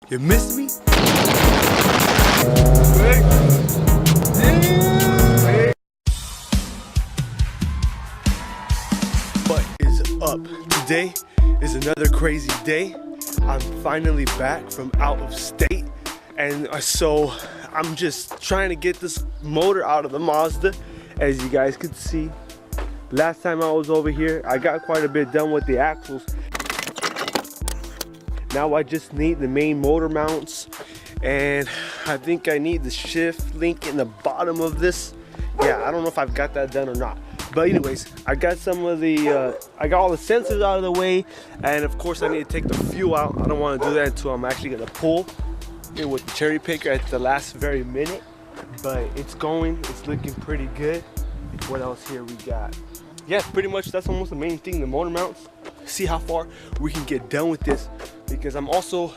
You miss me? What is up? Today is another crazy day. I'm finally back from out of state, and so I'm just trying to get this motor out of the Mazda. As you guys can see, last time I was over here, I got quite a bit done with the axles. Now I just need the main motor mounts, and I think I need the shift link in the bottom of this. Yeah, I don't know if I've got that done or not. But anyways, I got some of the, I got all the sensors out of the way, and of course I need to take the fuel out. I don't want to do that until I'm actually gonna pull it with the cherry picker at the last very minute. But it's going, it's looking pretty good. What else here we got? Yeah, pretty much that's almost the main thing, the motor mounts. See how far we can get done with this, because I'm also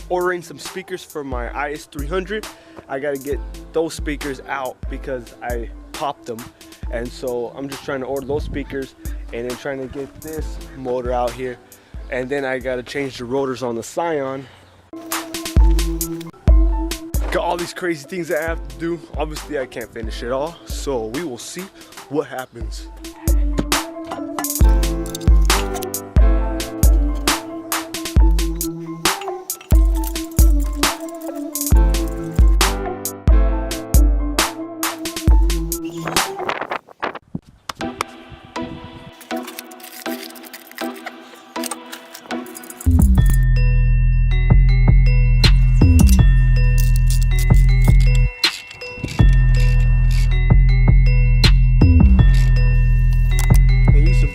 ordering some speakers for my IS300. I gotta get those speakers out because I popped them, and so I'm just trying to order those speakers and then trying to get this motor out here, and then I gotta change the rotors on the Scion. Got all these crazy things that I have to do. Obviously I can't finish it all, so we will see what happens.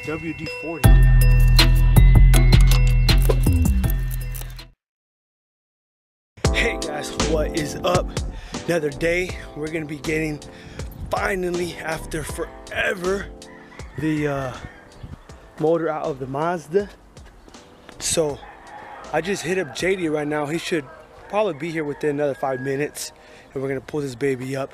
WD-40. Hey guys, what is up? Another day. We're gonna be getting, finally after forever, the motor out of the Mazda. So I just hit up JD right now. He should probably be here within another 5 minutes, and we're gonna pull this baby up.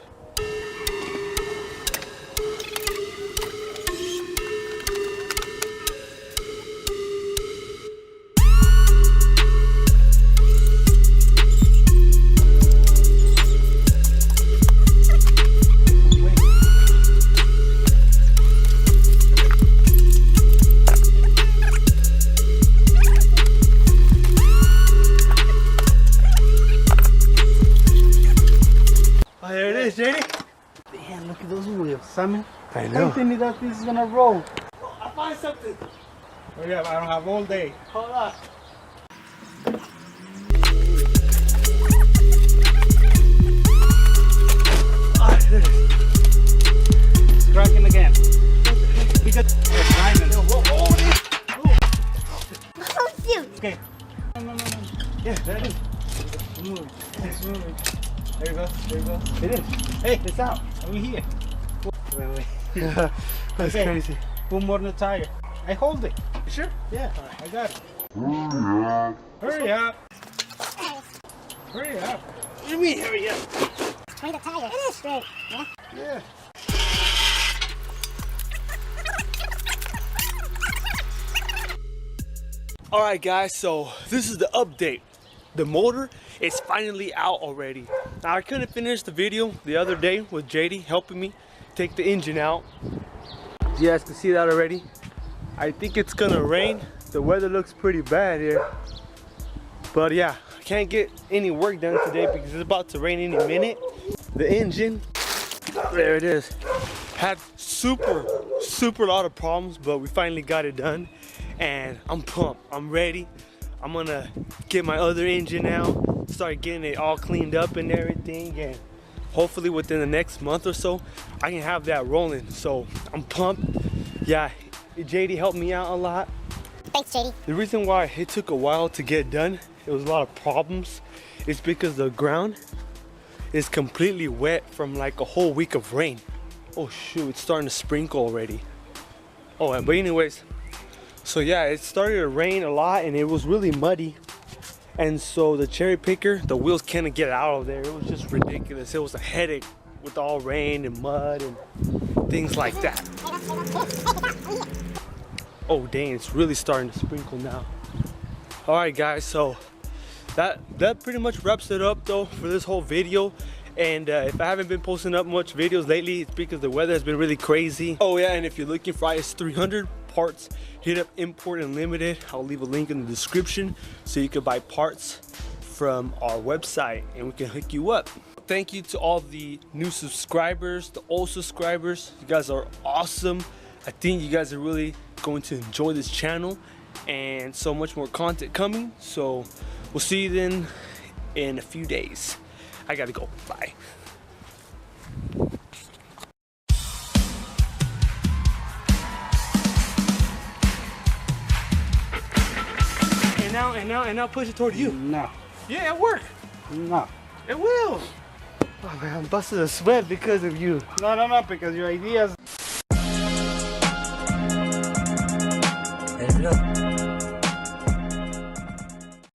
There it is, JD. Damn, look at those wheels, Simon. I How know. do you think that this is gonna roll? Oh, I find something. Oh yeah, I don't have all day. Hold on. Ah, there it is. It's cracking again. Because it's Simon. Oh, shoot. Okay. No. Yeah, there it is. It's moving. It's moving. There you go. There you go. It is. Hey, it's out. Over here. Wait. That's Okay. crazy. Put more on the tire. I hold it. You sure? Yeah, I got it. Hurry up. Hurry up. What do you mean, hurry up? Straight the tire. It is straight. Yeah. Yeah. Alright guys, so this is the update. The motor is finally out already. Now I couldn't finish the video the other day with JD helping me take the engine out. You guys can see that already. I think it's gonna rain. The weather looks pretty bad here. But yeah, I can't get any work done today because it's about to rain any minute. The engine, there it is, had super lot of problems, but we finally got it done. And I'm pumped, I'm ready. I'm gonna get my other engine out, start getting it all cleaned up and everything, and hopefully within the next month or so, I can have that rolling. So I'm pumped. Yeah, JD helped me out a lot. Thanks, JD. The reason why it took a while to get done, it was a lot of problems, is because the ground is completely wet from like a whole week of rain. Oh shoot, it's starting to sprinkle already. Oh, but anyways, so yeah, it started to rain a lot and it was really muddy. And so the cherry picker, the wheels couldn't get out of there. It was just ridiculous. It was a headache with all rain and mud and things like that. Oh dang, it's really starting to sprinkle now. All right guys, so that pretty much wraps it up though for this whole video. And if I haven't been posting up much videos lately, it's because the weather has been really crazy. Oh yeah, and if you're looking for IS300 parts, hit up Import Unlimited. I'll leave a link in the description so you can buy parts from our website and we can hook you up. Thank you to all the new subscribers, the old subscribers. You guys are awesome. I think you guys are really going to enjoy this channel and so much more content coming. So we'll see you then in a few days. I gotta go. Bye. And now push it toward you. No. Yeah, it'll work. No. It will. Oh man, I'm busting a sweat because of you. No, because your ideas.